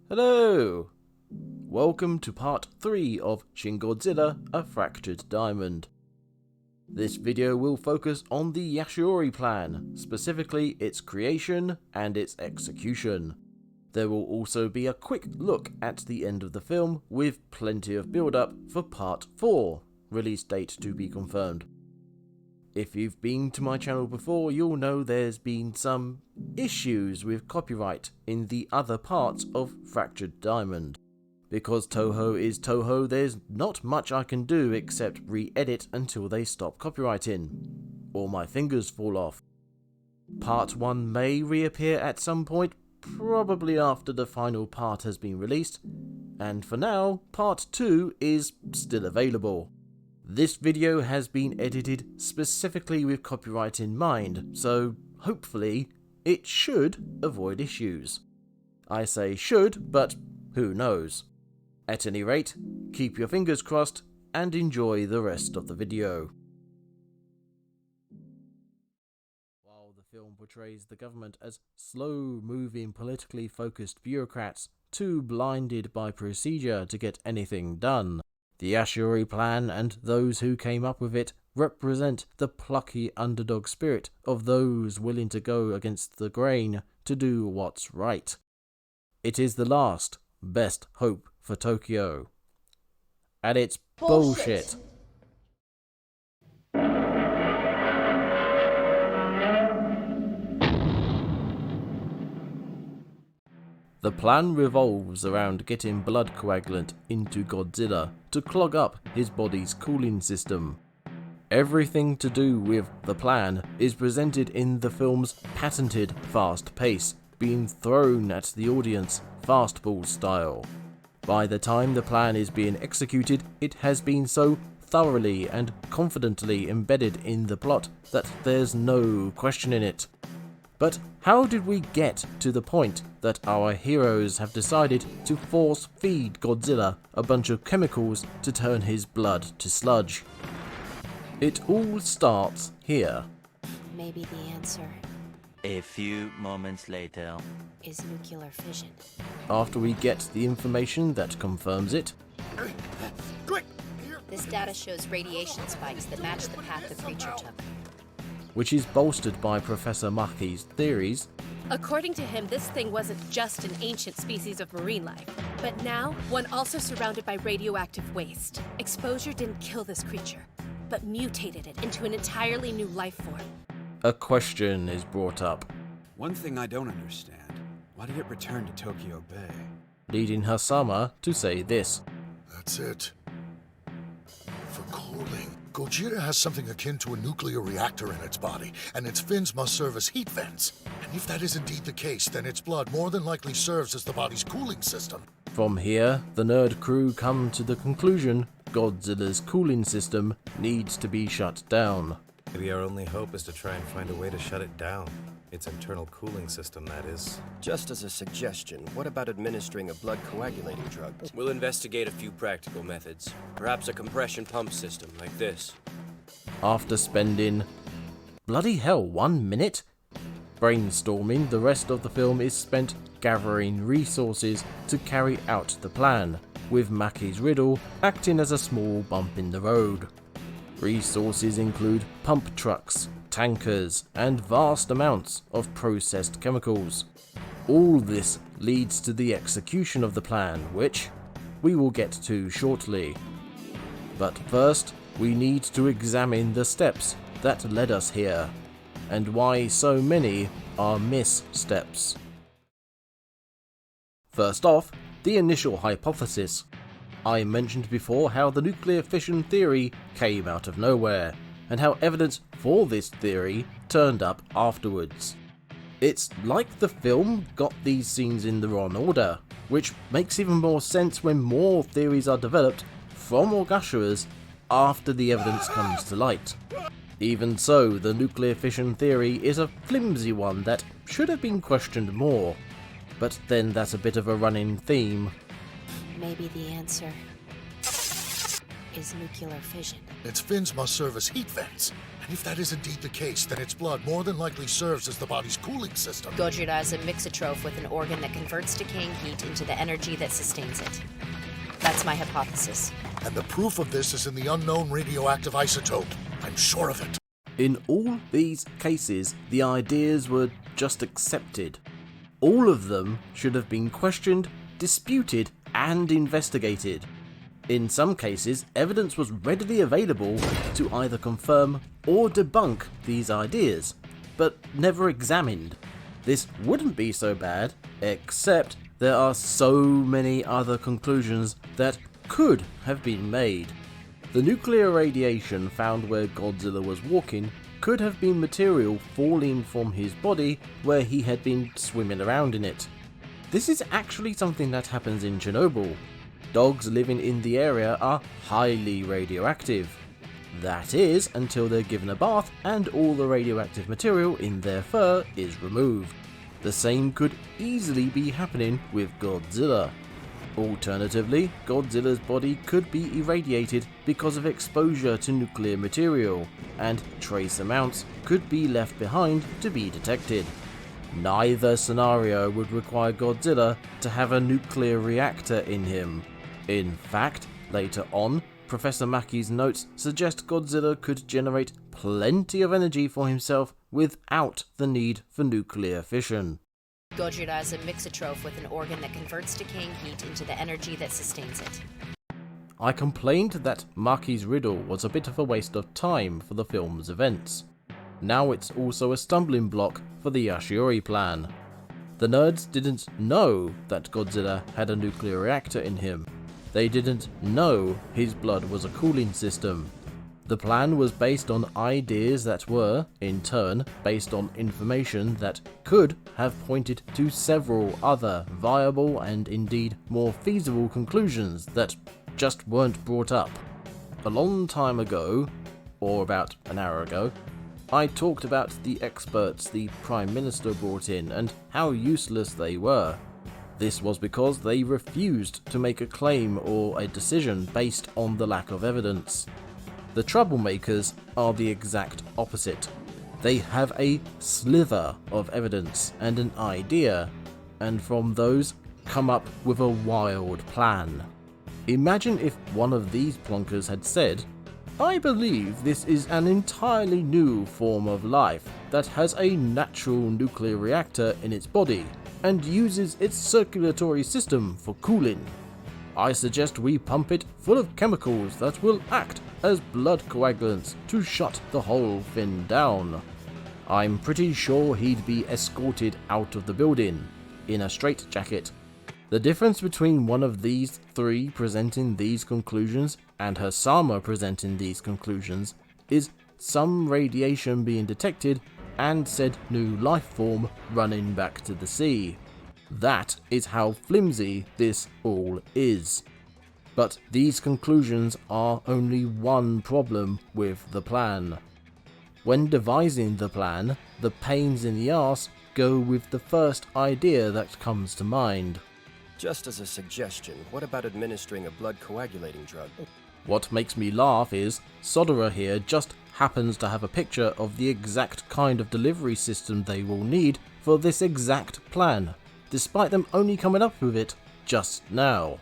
Hello! Welcome to part 3 of Shin Godzilla, A Fractured Diamond. This video will focus on the Yashio'ori Plan, specifically its creation and its execution. There will also be a quick look at the end of the film with plenty of build-up for part 4, release date to be confirmed. If you've been to my channel before, you'll know there's been some issues with copyright in the other parts of Fractured Diamond. Because Toho is Toho, there's not much I can do except re-edit until they stop copyrighting, or my fingers fall off. Part 1 may reappear at some point, probably after the final part has been released, and for now, part 2 is still available. This video has been edited specifically with copyright in mind, so hopefully it should avoid issues. I say should, but who knows. At any rate, keep your fingers crossed and enjoy the rest of the video. While the film portrays the government as slow-moving, politically focused bureaucrats, too blinded by procedure to get anything done, the Yashio'ori Plan and those who came up with it represent the plucky underdog spirit of those willing to go against the grain to do what's right. It is the last, best hope for Tokyo. And it's bullshit. The plan revolves around getting blood coagulant into Godzilla to clog up his body's cooling system. Everything to do with the plan is presented in the film's patented fast pace, being thrown at the audience fastball style. By the time the plan is being executed, it has been so thoroughly and confidently embedded in the plot that there's no questioning it. But how did we get to the point that our heroes have decided to force feed Godzilla a bunch of chemicals to turn his blood to sludge? It all starts here. Maybe the answer A few moments later is nuclear fission. After we get the information that confirms it, This data shows radiation spikes that match the path the creature took. which is bolstered by Professor Maki's theories, According to him, this thing wasn't just an ancient species of marine life, but now one also surrounded by radioactive waste. Exposure didn't kill this creature, but mutated it into an entirely new life form. a question is brought up, One thing I don't understand, why did it return to Tokyo Bay? leading Hasama to say this. That's it. For cooling, Gojira has something akin to a nuclear reactor in its body, and its fins must serve as heat vents. And if that is indeed the case, then its blood more than likely serves as the body's cooling system. From here, the nerd crew come to the conclusion Godzilla's cooling system needs to be shut down. Maybe our only hope is to try and find a way to shut it down. Its internal cooling system, that is. Just as a suggestion, what about administering a blood coagulating drug? We'll investigate a few practical methods. Perhaps a compression pump system like this. After spending, bloody hell, 1 minute? Brainstorming, the rest of the film is spent gathering resources to carry out the plan, with Maki's riddle acting as a small bump in the road. Resources include pump trucks, tankers, and vast amounts of processed chemicals. All this leads to the execution of the plan, which we will get to shortly. But first, we need to examine the steps that led us here, and why so many are missteps. First off, the initial hypothesis. I mentioned before how the nuclear fission theory came out of nowhere, and how evidence for this theory turned up afterwards. It's like the film got these scenes in the wrong order, which makes even more sense when more theories are developed from orgasherers after the evidence comes to light. Even so, the nuclear fission theory is a flimsy one that should have been questioned more, but then that's a bit of a running theme. Maybe the answer is nuclear fission? Its fins must serve as heat vents. And if that is indeed the case, then its blood more than likely serves as the body's cooling system. Gojira is a mixotroph with an organ that converts decaying heat into the energy that sustains it. That's my hypothesis. And the proof of this is in the unknown radioactive isotope. I'm sure of it. In all these cases, the ideas were just accepted. All of them should have been questioned, disputed, and investigated. In some cases, evidence was readily available to either confirm or debunk these ideas, but never examined. This wouldn't be so bad, except there are so many other conclusions that could have been made. The nuclear radiation found where Godzilla was walking could have been material falling from his body where he had been swimming around in it. This is actually something that happens in Chernobyl. Dogs living in the area are highly radioactive. That is, until they're given a bath and all the radioactive material in their fur is removed. The same could easily be happening with Godzilla. Alternatively, Godzilla's body could be irradiated because of exposure to nuclear material, and trace amounts could be left behind to be detected. Neither scenario would require Godzilla to have a nuclear reactor in him. In fact, later on, Professor Maki's notes suggest Godzilla could generate plenty of energy for himself without the need for nuclear fission. Gojira is a mixotroph with an organ that converts decaying heat into the energy that sustains it. I complained that Maki's riddle was a bit of a waste of time for the film's events. Now it's also a stumbling block for the Yashio'ori plan. The nerds didn't know that Godzilla had a nuclear reactor in him. They didn't know his blood was a cooling system. The plan was based on ideas that were, in turn, based on information that could have pointed to several other viable and indeed more feasible conclusions that just weren't brought up. A long time ago, or about an hour ago, I talked about the experts the Prime Minister brought in and how useless they were. This was because they refused to make a claim or a decision based on the lack of evidence. The troublemakers are the exact opposite. They have a sliver of evidence and an idea, and from those come up with a wild plan. Imagine if one of these plonkers had said, "I believe this is an entirely new form of life that has a natural nuclear reactor in its body and uses its circulatory system for cooling. I suggest we pump it full of chemicals that will act as blood coagulants to shut the whole thing down." I'm pretty sure he'd be escorted out of the building in a straitjacket. The difference between one of these three presenting these conclusions and Hasama presenting these conclusions is some radiation being detected and said new life form running back to the sea. That is how flimsy this all is. But these conclusions are only one problem with the plan. When devising the plan, the pains in the arse go with the first idea that comes to mind. Just as a suggestion, what about administering a blood coagulating drug? What makes me laugh is Sodera here just happens to have a picture of the exact kind of delivery system they will need for this exact plan, despite them only coming up with it just now.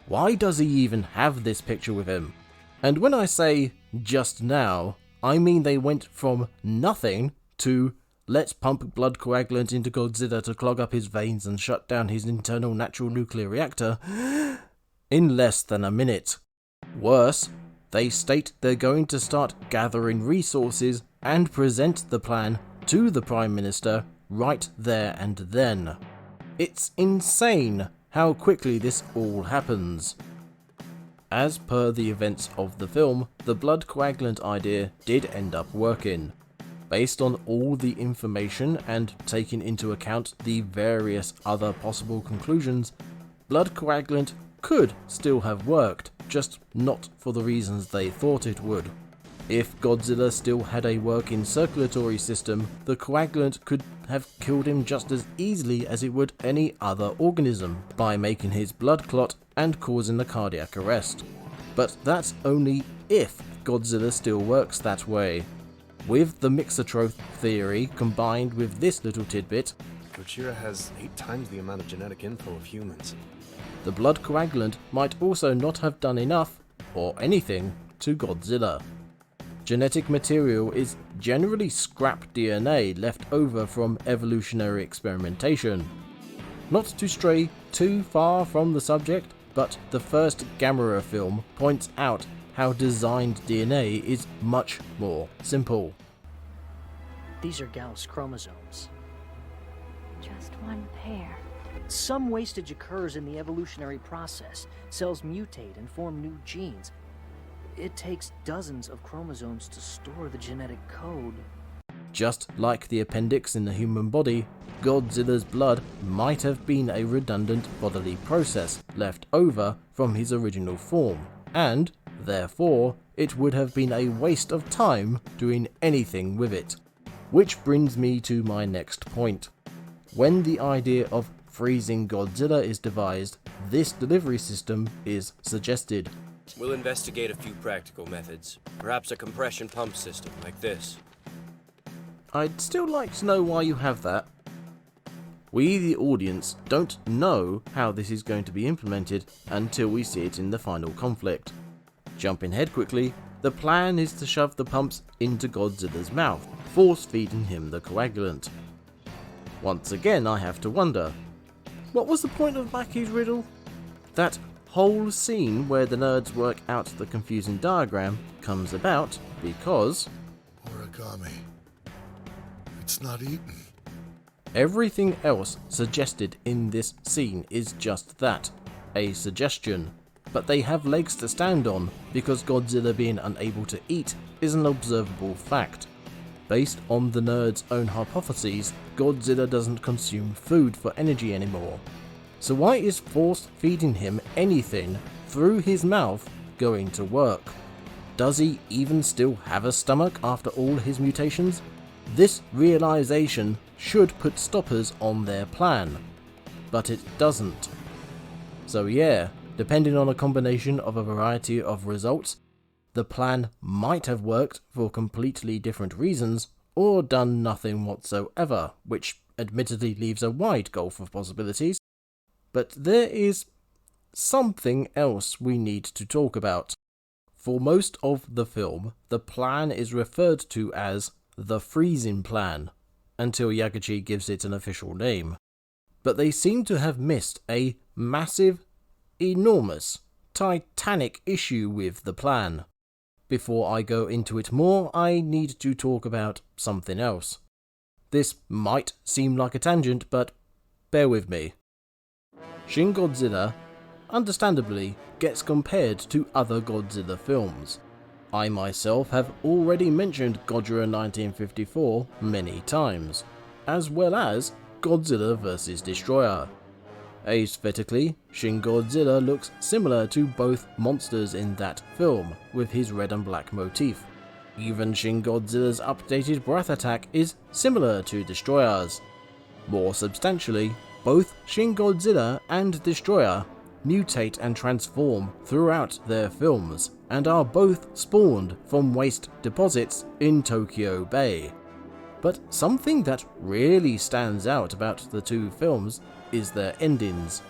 Why does he even have this picture with him? And when I say just now, I mean they went from nothing to let's pump blood coagulant into Godzilla to clog up his veins and shut down his internal natural nuclear reactor in less than a minute. Worse, they state they're going to start gathering resources and present the plan to the Prime Minister right there and then. It's insane how quickly this all happens. As per the events of the film, the blood coagulant idea did end up working. Based on all the information and taking into account the various other possible conclusions, blood coagulant could still have worked, just not for the reasons they thought it would. If Godzilla still had a working circulatory system, the coagulant could have killed him just as easily as it would any other organism, by making his blood clot and causing a cardiac arrest. But that's only if Godzilla still works that way. With the Mixotroph theory combined with this little tidbit, Gojira has 8 times the amount of genetic info of humans. the blood coagulant might also not have done enough, or anything, to Godzilla. Genetic material is generally scrap DNA left over from evolutionary experimentation. Not to stray too far from the subject, but the first Gamera film points out how designed DNA is much more simple. These are Gauss chromosomes. Just one pair. Some wastage occurs in the evolutionary process. Cells mutate and form new genes. It takes dozens of chromosomes to store the genetic code. Just like the appendix in the human body, Godzilla's blood might have been a redundant bodily process left over from his original form, and, therefore, it would have been a waste of time doing anything with it. Which brings me to my next point. When the idea of freezing Godzilla is devised, this delivery system is suggested. We'll investigate a few practical methods. Perhaps a compression pump system like this. I'd still like to know why you have that. We, the audience, don't know how this is going to be implemented until we see it in the final conflict. Jumping ahead quickly, the plan is to shove the pumps into Godzilla's mouth, force feeding him the coagulant. Once again I have to wonder, what was the point of Maki's riddle? That whole scene where the nerds work out the confusing diagram comes about because Origami. It's not eaten. everything else suggested in this scene is just that, a suggestion. But they have legs to stand on because Godzilla being unable to eat is an observable fact. Based on the nerd's own hypotheses, Godzilla doesn't consume food for energy anymore. So why is force feeding him anything through his mouth going to work? Does he even still have a stomach after all his mutations? This realization should put stoppers on their plan, but it doesn't. So yeah, depending on a combination of a variety of results, the plan might have worked for completely different reasons, or done nothing whatsoever, which admittedly leaves a wide gulf of possibilities. But there is something else we need to talk about. For most of the film, the plan is referred to as the freezing plan, until Yaguchi gives it an official name. But they seem to have missed a massive, enormous, titanic issue with the plan. Before I go into it more, I need to talk about something else. This might seem like a tangent, but bear with me. Shin Godzilla, understandably, gets compared to other Godzilla films. I myself have already mentioned Godzilla 1954 many times, as well as Godzilla vs. Destroyer. Aesthetically, Shin Godzilla looks similar to both monsters in that film, with his red and black motif. Even Shin Godzilla's updated breath attack is similar to Destroyer's. More substantially, both Shin Godzilla and Destroyer mutate and transform throughout their films, and are both spawned from waste deposits in Tokyo Bay. But something that really stands out about the two films is their endings.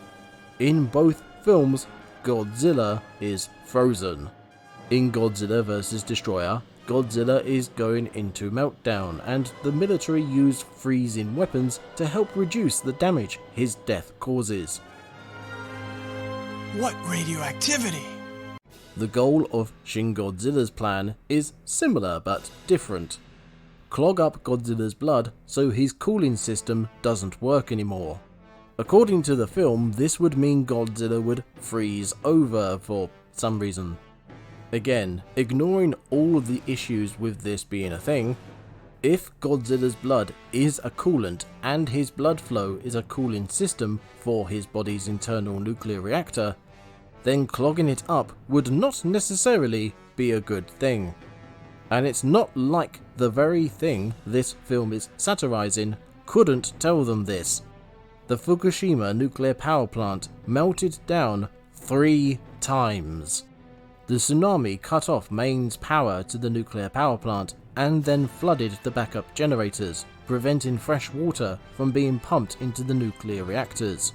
In both films, Godzilla is frozen. In Godzilla vs. Destroyer, Godzilla is going into meltdown, and the military use freezing weapons to help reduce the damage his death causes. What radioactivity? The goal of Shin Godzilla's plan is similar but different. Clog up Godzilla's blood so his cooling system doesn't work anymore. According to the film, this would mean Godzilla would freeze over for some reason. Again, ignoring all of the issues with this being a thing, if Godzilla's blood is a coolant and his blood flow is a cooling system for his body's internal nuclear reactor, then clogging it up would not necessarily be a good thing. And it's not like the very thing this film is satirizing couldn't tell them this. The Fukushima nuclear power plant melted down 3 times. The tsunami cut off mains power to the nuclear power plant and then flooded the backup generators, preventing fresh water from being pumped into the nuclear reactors.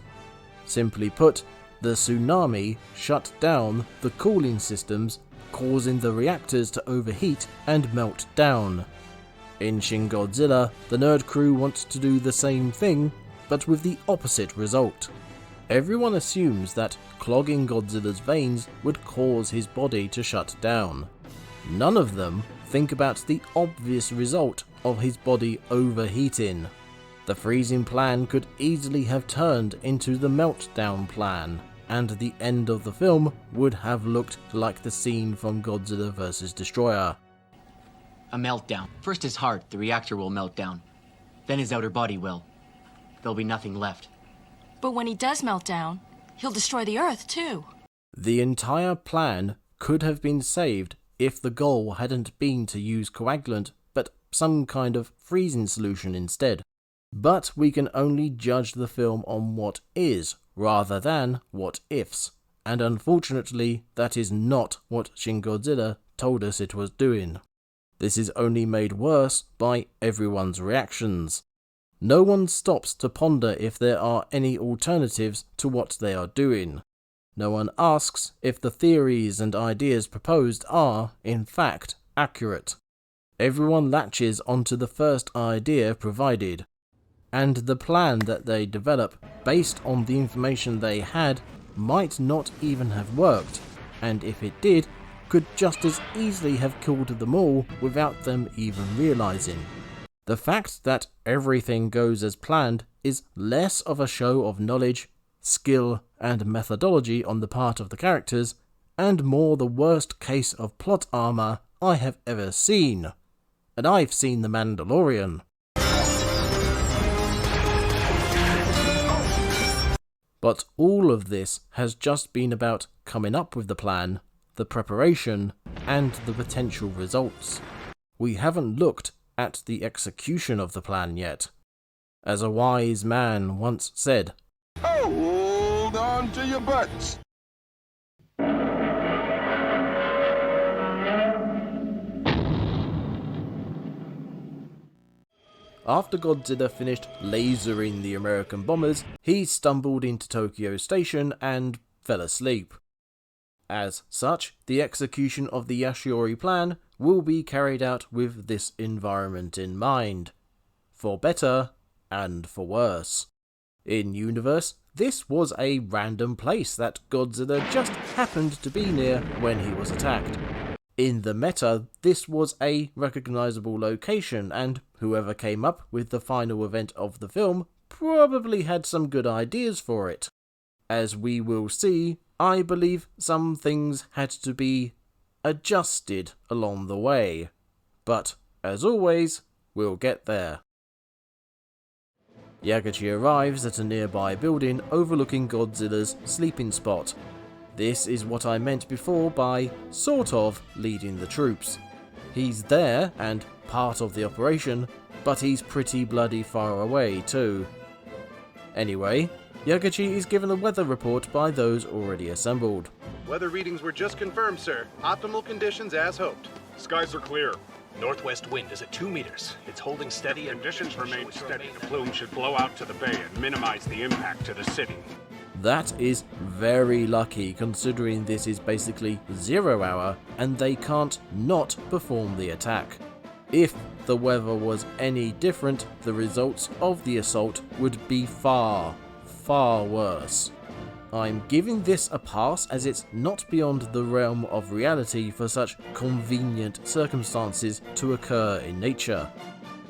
Simply put, the tsunami shut down the cooling systems, causing the reactors to overheat and melt down. In Shin Godzilla, the nerd crew wants to do the same thing, but with the opposite result. Everyone assumes that clogging Godzilla's veins would cause his body to shut down. None of them think about the obvious result of his body overheating. The freezing plan could easily have turned into the meltdown plan, and the end of the film would have looked like the scene from Godzilla vs. Destroyer. A meltdown. First his heart, the reactor will melt down. Then his outer body will. There'll be nothing left. But when he does melt down, he'll destroy the Earth too. The entire plan could have been saved if the goal hadn't been to use coagulant, but some kind of freezing solution instead. But we can only judge the film on what is, rather than what ifs. And unfortunately, that is not what Shin Godzilla told us it was doing. This is only made worse by everyone's reactions. No one stops to ponder if there are any alternatives to what they are doing. No one asks if the theories and ideas proposed are, in fact, accurate. Everyone latches onto the first idea provided, and the plan that they develop based on the information they had might not even have worked, and if it did, could just as easily have killed them all without them even realizing. The fact that everything goes as planned is less of a show of knowledge, skill, and methodology on the part of the characters, and more the worst case of plot armor I have ever seen. And I've seen The Mandalorian. But all of this has just been about coming up with the plan, the preparation, and the potential results. We haven't looked at the execution of the plan yet. As a wise man once said, "Hold on to your butts." After Godzilla finished lasering the American bombers, he stumbled into Tokyo Station and fell asleep. As such, the execution of the Yashio'ori Plan will be carried out with this environment in mind, for better and for worse. In universe, this was a random place that Godzilla just happened to be near when he was attacked. In the meta, this was a recognizable location, and whoever came up with the final event of the film probably had some good ideas for it. As we will see, I believe some things had to be adjusted along the way. But, as always, we'll get there. Yagachi arrives at a nearby building overlooking Godzilla's sleeping spot. This is what I meant before by sort of leading the troops. He's there and part of the operation, but he's pretty bloody far away too. Anyway, Yagachi is given a weather report by those already assembled. Weather readings were just confirmed, sir. Optimal conditions as hoped. Skies are clear. Northwest wind is at 2 meters. It's holding steady and conditions remain steady. The plume should blow out to the bay and minimize the impact to the city. That is very lucky considering this is basically 0 hour and they can't not perform the attack. If the weather was any different, the results of the assault would be far, far worse. I'm giving this a pass as it's not beyond the realm of reality for such convenient circumstances to occur in nature.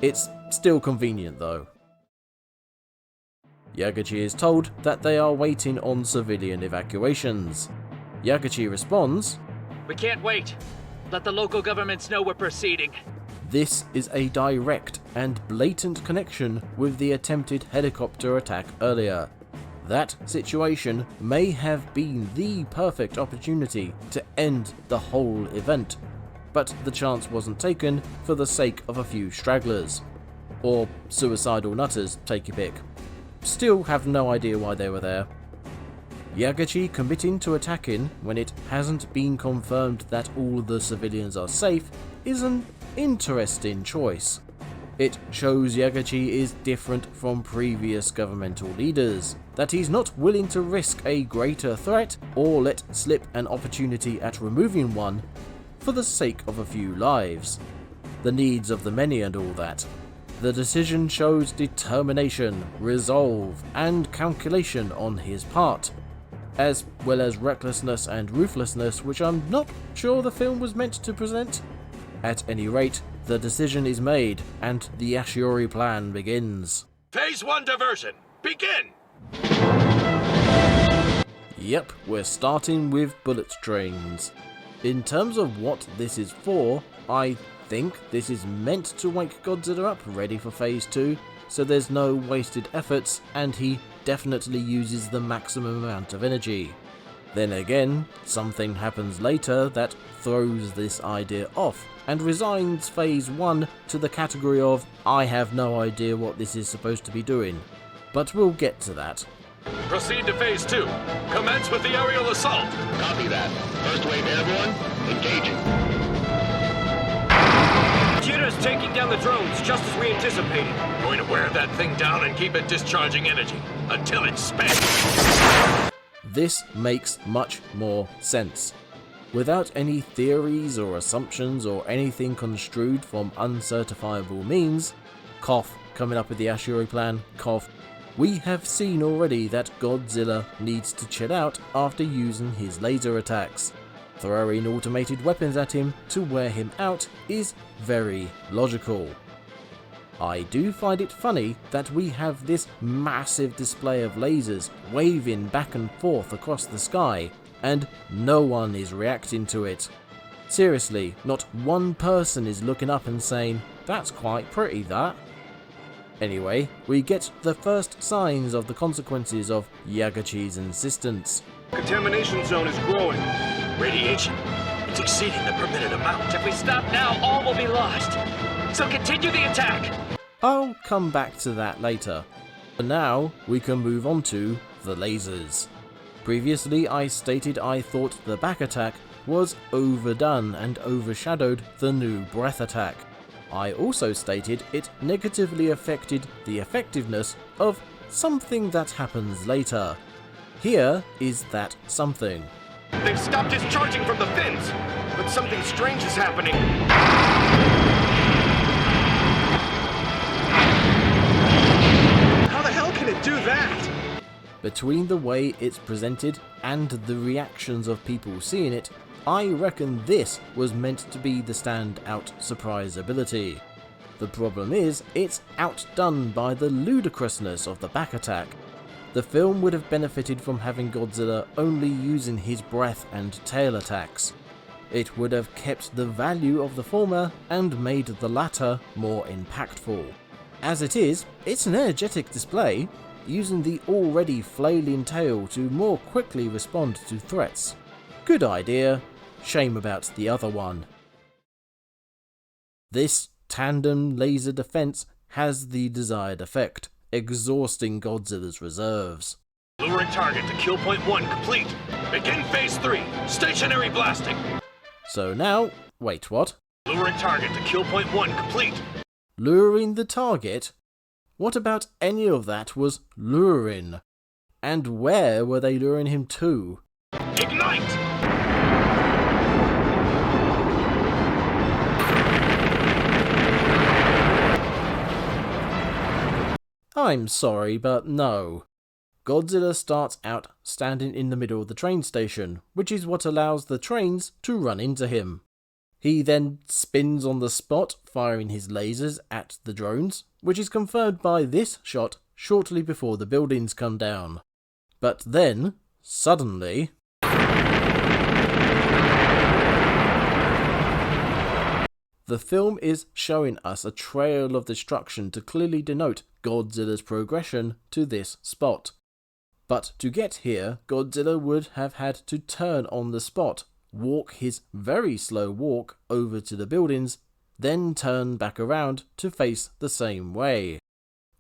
It's still convenient though. Yagachi is told that they are waiting on civilian evacuations. Yagachi responds, "We can't wait. Let the local governments know we're proceeding." This is a direct and blatant connection with the attempted helicopter attack earlier. That situation may have been the perfect opportunity to end the whole event, but the chance wasn't taken for the sake of a few stragglers. Or suicidal nutters, take your pick. Still have no idea why they were there. Yagachi committing to attacking when it hasn't been confirmed that all the civilians are safe is an interesting choice. It shows Yagachi is different from previous governmental leaders, that he's not willing to risk a greater threat or let slip an opportunity at removing one for the sake of a few lives. The needs of the many and all that. The decision shows determination, resolve, and calculation on his part, as well as recklessness and ruthlessness, which I'm not sure the film was meant to present. At any rate, the decision is made, and the Yashio'ori plan begins. Phase 1 diversion, begin! Yep, we're starting with bullet trains. In terms of what this is for, I think this is meant to wake Godzilla up ready for Phase 2, so there's no wasted efforts, and he definitely uses the maximum amount of energy. Then again, something happens later that throws this idea off, and resigns Phase 1 to the category of I have no idea what this is supposed to be doing. But we'll get to that. Proceed to Phase 2. Commence with the aerial assault. Copy that. First wave airborne, engaging. Gojira's taking down the drones, just as we anticipated. Going to wear that thing down and keep it discharging energy until it's spent. This makes much more sense. Without any theories or assumptions or anything construed from uncertifiable means, cough, coming up with the Yashio'ori plan, cough, we have seen already that Godzilla needs to chill out after using his laser attacks. Throwing automated weapons at him to wear him out is very logical. I do find it funny that we have this massive display of lasers waving back and forth across the sky, and no one is reacting to it. Seriously, not one person is looking up and saying, "That's quite pretty, that." Anyway, we get the first signs of the consequences of Yagachi's insistence. Contamination zone is growing. Radiation. It's exceeding the permitted amount. If we stop now, all will be lost. So continue the attack. I'll come back to that later. For now, we can move on to the lasers. Previously, I stated I thought the back attack was overdone and overshadowed the new breath attack. I also stated it negatively affected the effectiveness of something that happens later. Here is that something. They've stopped discharging from the fins, but something strange is happening. How the hell can it do that? Between the way it's presented and the reactions of people seeing it, I reckon this was meant to be the standout surprise ability. The problem is, it's outdone by the ludicrousness of the back attack. The film would have benefited from having Godzilla only using his breath and tail attacks. It would have kept the value of the former and made the latter more impactful. As it is, it's an energetic display, using the already flailing tail to more quickly respond to threats. Good idea, shame about the other one. This tandem laser defense has the desired effect, exhausting Godzilla's reserves. Luring target to kill point 1 complete. Begin Phase 3, stationary blasting. So now, wait, what? Luring target to kill point 1 complete. Luring the target? What about any of that was luring? And where were they luring him to? Ignite! I'm sorry, but no. Godzilla starts out standing in the middle of the train station, which is what allows the trains to run into him. He then spins on the spot, firing his lasers at the drones, which is confirmed by this shot shortly before the buildings come down. But then, suddenly... the film is showing us a trail of destruction to clearly denote Godzilla's progression to this spot. But to get here, Godzilla would have had to turn on the spot, walk his very slow walk over to the buildings, then turn back around to face the same way.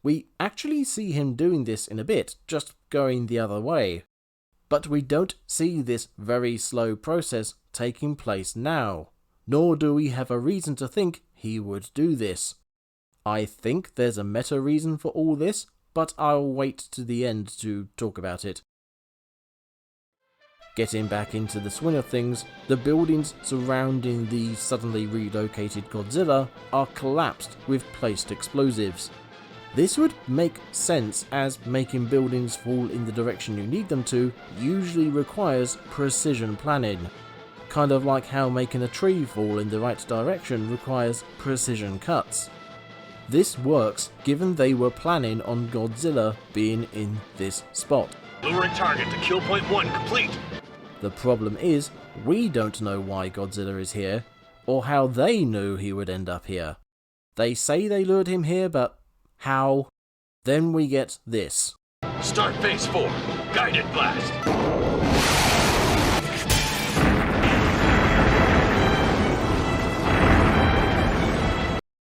We actually see him doing this in a bit, just going the other way. But we don't see this very slow process taking place now, nor do we have a reason to think he would do this. I think there's a meta reason for all this, but I'll wait to the end to talk about it. Getting back into the swing of things, the buildings surrounding the suddenly relocated Godzilla are collapsed with placed explosives. This would make sense, as making buildings fall in the direction you need them to usually requires precision planning. Kind of like how making a tree fall in the right direction requires precision cuts. This works given they were planning on Godzilla being in this spot. Luring target to kill point 1 complete. The problem is, we don't know why Godzilla is here, or how they knew he would end up here. They say they lured him here, but how? Then we get this. Start phase 4. Guided blast.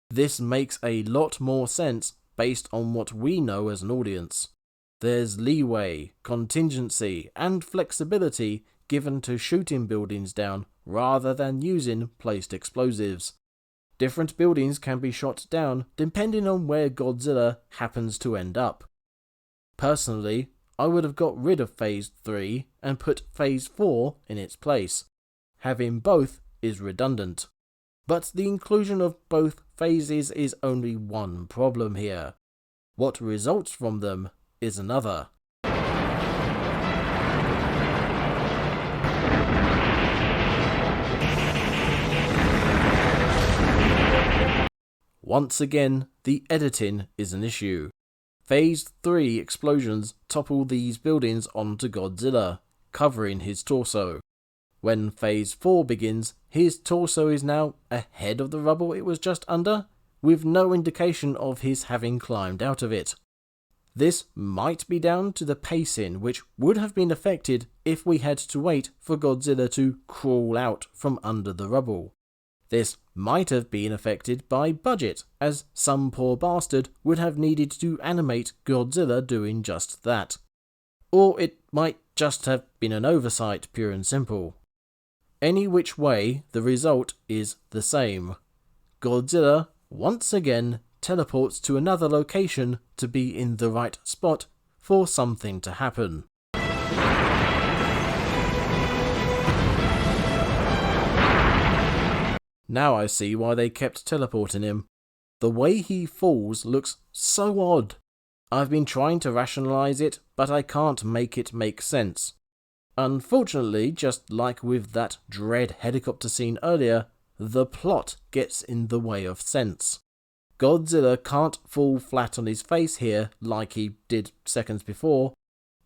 This makes a lot more sense based on what we know as an audience. There's leeway, contingency, and flexibility given to shooting buildings down rather than using placed explosives. Different buildings can be shot down depending on where Godzilla happens to end up. Personally, I would have got rid of Phase 3 and put Phase 4 in its place. Having both is redundant. But the inclusion of both phases is only one problem here. What results from them is another. Once again, the editing is an issue. Phase 3 explosions topple these buildings onto Godzilla, covering his torso. When Phase 4 begins, his torso is now ahead of the rubble it was just under, with no indication of his having climbed out of it. This might be down to the pacing, which would have been affected if we had to wait for Godzilla to crawl out from under the rubble. This might have been affected by budget, as some poor bastard would have needed to animate Godzilla doing just that. Or it might just have been an oversight, pure and simple. Any which way, the result is the same. Godzilla, once again, teleports to another location to be in the right spot for something to happen. Now I see why they kept teleporting him. The way he falls looks so odd. I've been trying to rationalize it, but I can't make it make sense. Unfortunately, just like with that dread helicopter scene earlier, the plot gets in the way of sense. Godzilla can't fall flat on his face here like he did seconds before,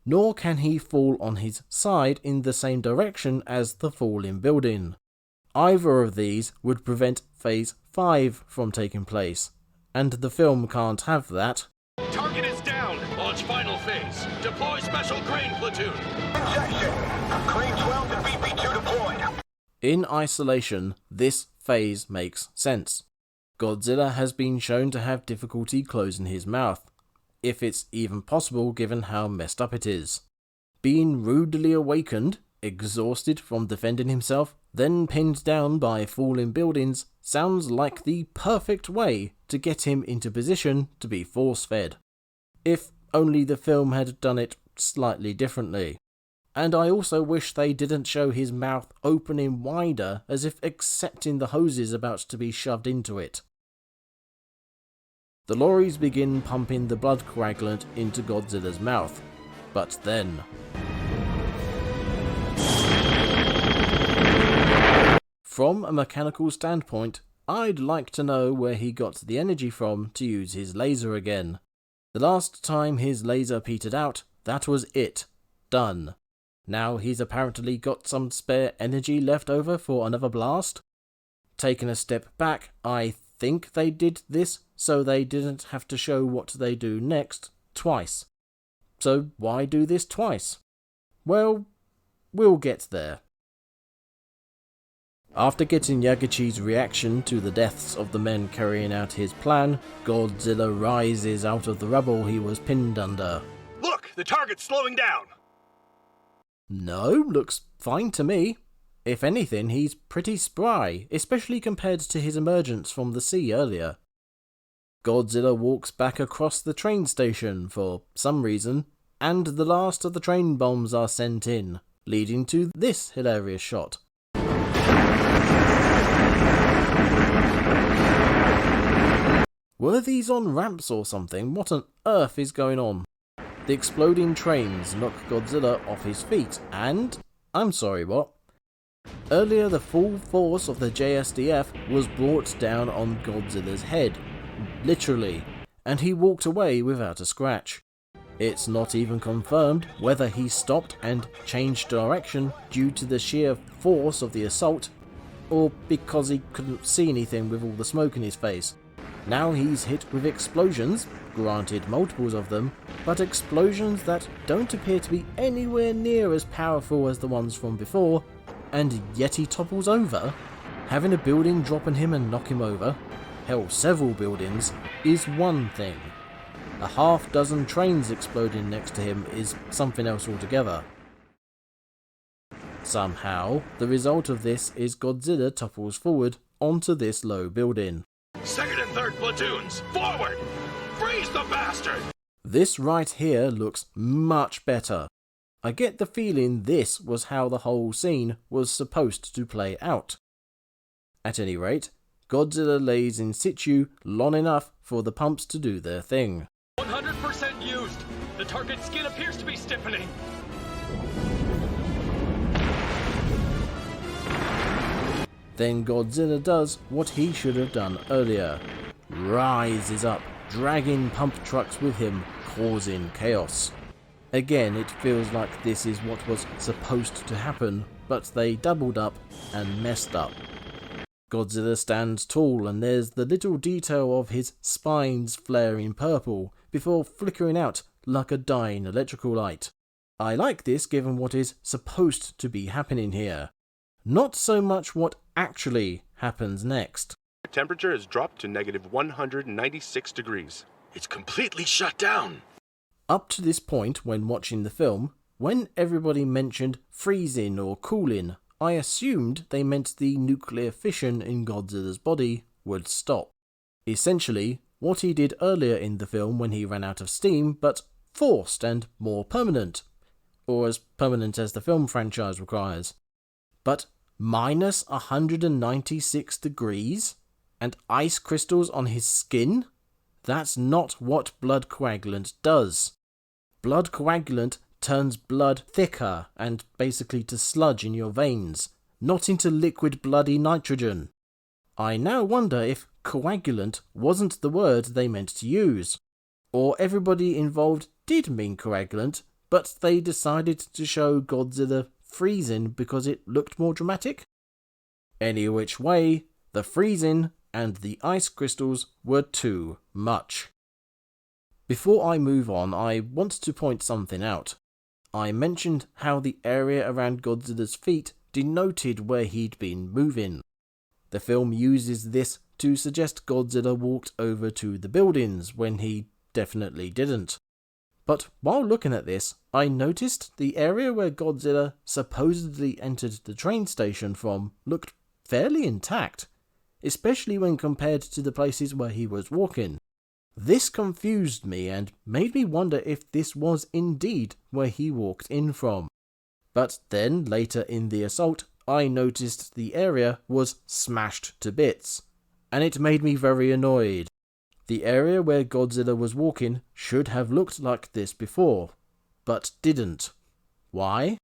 nor can he fall on his side in the same direction as the falling building. Either of these would prevent Phase 5 from taking place, and the film can't have that. Target is down. Launch final phase. Deploy special crane platoon. Injection. Crane 12 and BP2 deployed. In isolation, this phase makes sense. Godzilla has been shown to have difficulty closing his mouth, if it's even possible given how messed up it is. Being rudely awakened, exhausted from defending himself, then pinned down by falling buildings, sounds like the perfect way to get him into position to be force-fed. If only the film had done it slightly differently. And I also wish they didn't show his mouth opening wider as if accepting the hoses about to be shoved into it. The lorries begin pumping the blood coagulant into Godzilla's mouth, but then... From a mechanical standpoint, I'd like to know where he got the energy from to use his laser again. The last time his laser petered out, that was it. Done. Now he's apparently got some spare energy left over for another blast. Taking a step back, I think they did this so they didn't have to show what they do next twice. So why do this twice? Well, we'll get there. After getting Yaguchi's reaction to the deaths of the men carrying out his plan, Godzilla rises out of the rubble he was pinned under. Look, the target's slowing down. No, looks fine to me. If anything, he's pretty spry, especially compared to his emergence from the sea earlier. Godzilla walks back across the train station for some reason, and the last of the train bombs are sent in, leading to this hilarious shot. Were these on ramps or something? What on earth is going on? The exploding trains knock Godzilla off his feet and... I'm sorry, what? Earlier, the full force of the JSDF was brought down on Godzilla's head, literally, and he walked away without a scratch. It's not even confirmed whether he stopped and changed direction due to the sheer force of the assault, or because he couldn't see anything with all the smoke in his face. Now he's hit with explosions, granted multiples of them, but explosions that don't appear to be anywhere near as powerful as the ones from before, and yet he topples over. Having a building drop on him and knock him over, hell, several buildings, is one thing. A half dozen trains exploding next to him is something else altogether. Somehow, the result of this is Godzilla topples forward onto this low building. Second and third platoons, forward! Freeze the bastard! This right here looks much better. I get the feeling this was how the whole scene was supposed to play out. At any rate, Godzilla lays in situ long enough for the pumps to do their thing. 100% used! The target skin appears to be stiffening! Then Godzilla does what he should have done earlier. Rises up, dragging pump trucks with him, causing chaos. Again, it feels like this is what was supposed to happen, but they doubled up and messed up. Godzilla stands tall and there's the little detail of his spines flaring purple before flickering out like a dying electrical light. I like this given what is supposed to be happening here. Not so much what actually happens next. The temperature has dropped to negative 196 degrees. It's completely shut down. Up to this point when watching the film, when everybody mentioned freezing or cooling, I assumed they meant the nuclear fission in Godzilla's body would stop. Essentially, what he did earlier in the film when he ran out of steam, but forced and more permanent. Or as permanent as the film franchise requires. But minus 196 degrees? And ice crystals on his skin? That's not what blood coagulant does. Blood coagulant turns blood thicker and basically to sludge in your veins, not into liquid bloody nitrogen. I now wonder if coagulant wasn't the word they meant to use, or everybody involved did mean coagulant, but they decided to show Godzilla freezing because it looked more dramatic? Any which way, the freezing and the ice crystals were too much. Before I move on, I want to point something out. I mentioned how the area around Godzilla's feet denoted where he'd been moving. The film uses this to suggest Godzilla walked over to the buildings when he definitely didn't. But while looking at this, I noticed the area where Godzilla supposedly entered the train station from looked fairly intact, especially when compared to the places where he was walking. This confused me and made me wonder if this was indeed where he walked in from. But then, later in the assault, I noticed the area was smashed to bits, and it made me very annoyed. The area where Godzilla was walking should have looked like this before, but didn't. Why?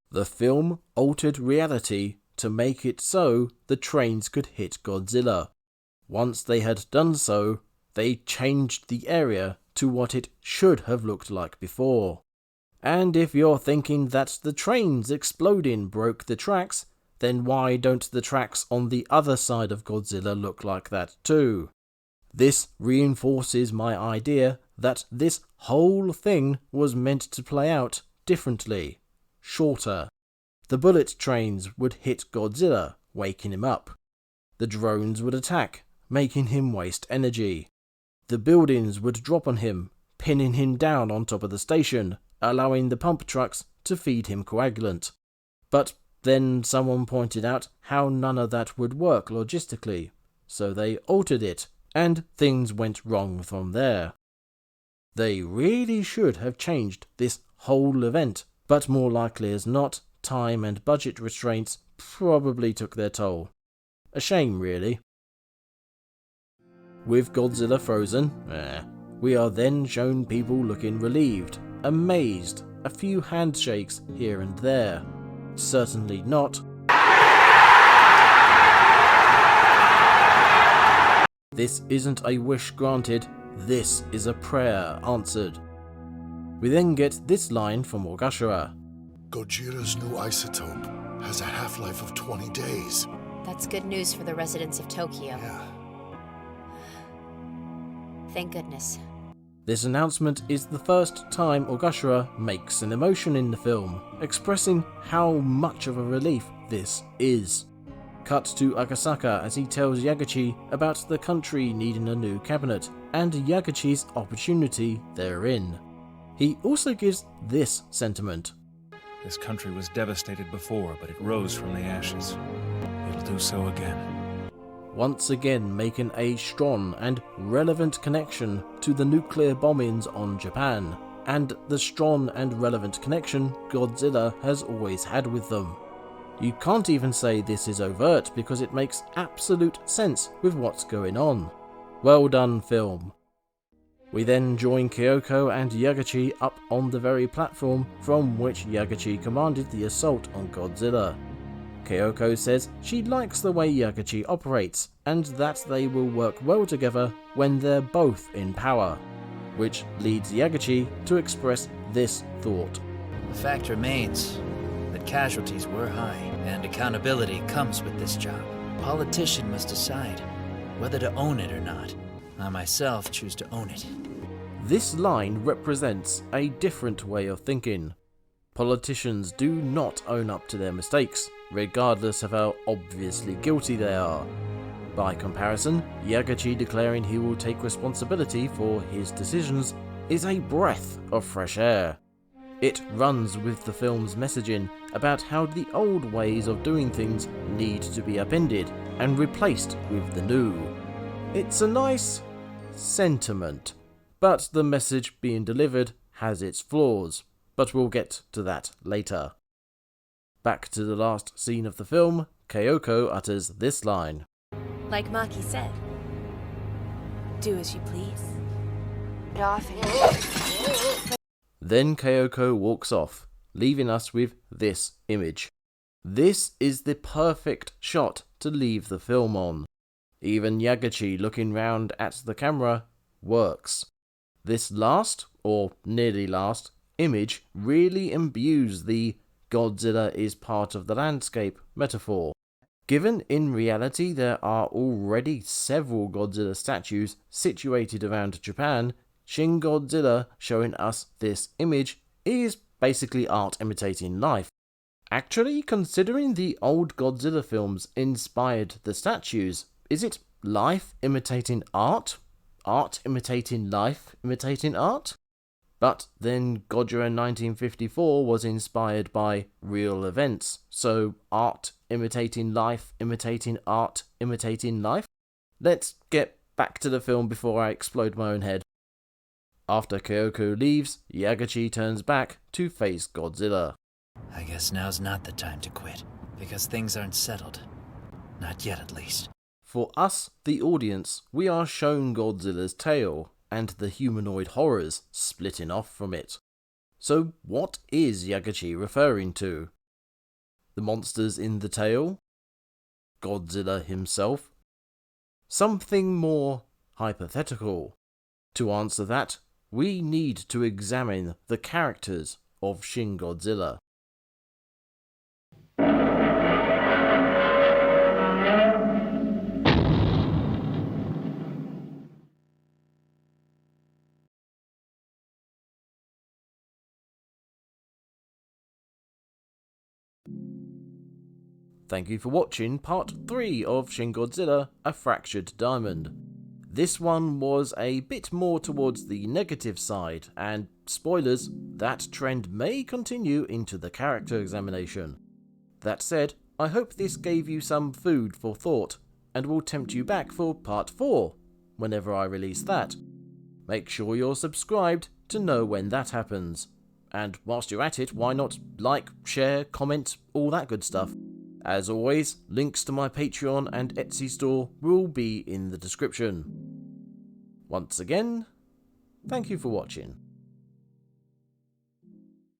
The film altered reality to make it so the trains could hit Godzilla. Once they had done so, they changed the area to what it should have looked like before. And if you're thinking that the trains exploding broke the tracks, then why don't the tracks on the other side of Godzilla look like that too? This reinforces my idea that this whole thing was meant to play out differently, shorter. The bullet trains would hit Godzilla, waking him up. The drones would attack, making him waste energy. The buildings would drop on him, pinning him down on top of the station, allowing the pump trucks to feed him coagulant. But then someone pointed out how none of that would work logistically, so they altered it, and things went wrong from there. They really should have changed this whole event, but more likely as not, time and budget restraints probably took their toll. A shame, really. With Godzilla frozen, we are then shown people looking relieved, amazed, a few handshakes here and there. Certainly not. This isn't a wish granted, this is a prayer answered. We then get this line from Ogashira. Gojira's new isotope has a half-life of 20 days. That's good news for the residents of Tokyo. Yeah. Thank goodness. This announcement is the first time Ogashira makes an emotion in the film, expressing how much of a relief this is. Cut to Akasaka as he tells Yagachi about the country needing a new cabinet, and Yagachi's opportunity therein. He also gives this sentiment. This country was devastated before, but it rose from the ashes. It'll do so again. Once again making a strong and relevant connection to the nuclear bombings on Japan, and the strong and relevant connection Godzilla has always had with them. You can't even say this is overt because it makes absolute sense with what's going on. Well done, film. We then join Kyoko and Yagachi up on the very platform from which Yagachi commanded the assault on Godzilla. Kyoko says she likes the way Yagachi operates, and that they will work well together when they're both in power, which leads Yagachi to express this thought. The fact remains that casualties were high, and accountability comes with this job. A politician must decide whether to own it or not. I myself choose to own it. This line represents a different way of thinking. Politicians do not own up to their mistakes, regardless of how obviously guilty they are. By comparison, Yagachi declaring he will take responsibility for his decisions is a breath of fresh air. It runs with the film's messaging about how the old ways of doing things need to be upended and replaced with the new. It's a nice sentiment, but the message being delivered has its flaws, but we'll get to that later. Back to the last scene of the film, Kyoko utters this line. Like Maki said, do as you please. Then Kyoko walks off, leaving us with this image. This is the perfect shot to leave the film on. Even Yagachi looking round at the camera works. This last, or nearly last, image really imbues the Godzilla is part of the landscape metaphor. Given in reality there are already several Godzilla statues situated around Japan, Shin Godzilla showing us this image is basically art imitating life. Actually, considering the old Godzilla films inspired the statues, is it life imitating art? Art imitating life imitating art? But then Godzilla 1954 was inspired by real events, so art imitating life imitating art imitating life? Let's get back to the film before I explode my own head. After Kyoko leaves, Yagachi turns back to face Godzilla. I guess now's not the time to quit, because things aren't settled. Not yet, at least. For us, the audience, we are shown Godzilla's tail, and the humanoid horrors splitting off from it. So what is Yagachi referring to? The monsters in the tail? Godzilla himself? Something more hypothetical? To answer that, we need to examine the characters of Shin Godzilla. Thank you for watching part 3 of Shin Godzilla, A Fractured Diamond. This one was a bit more towards the negative side, and spoilers, that trend may continue into the character examination. That said, I hope this gave you some food for thought, and will tempt you back for part 4, whenever I release that. Make sure you're subscribed to know when that happens. And whilst you're at it, why not like, share, comment, all that good stuff. As always, links to my Patreon and Etsy store will be in the description. Once again, thank you for watching.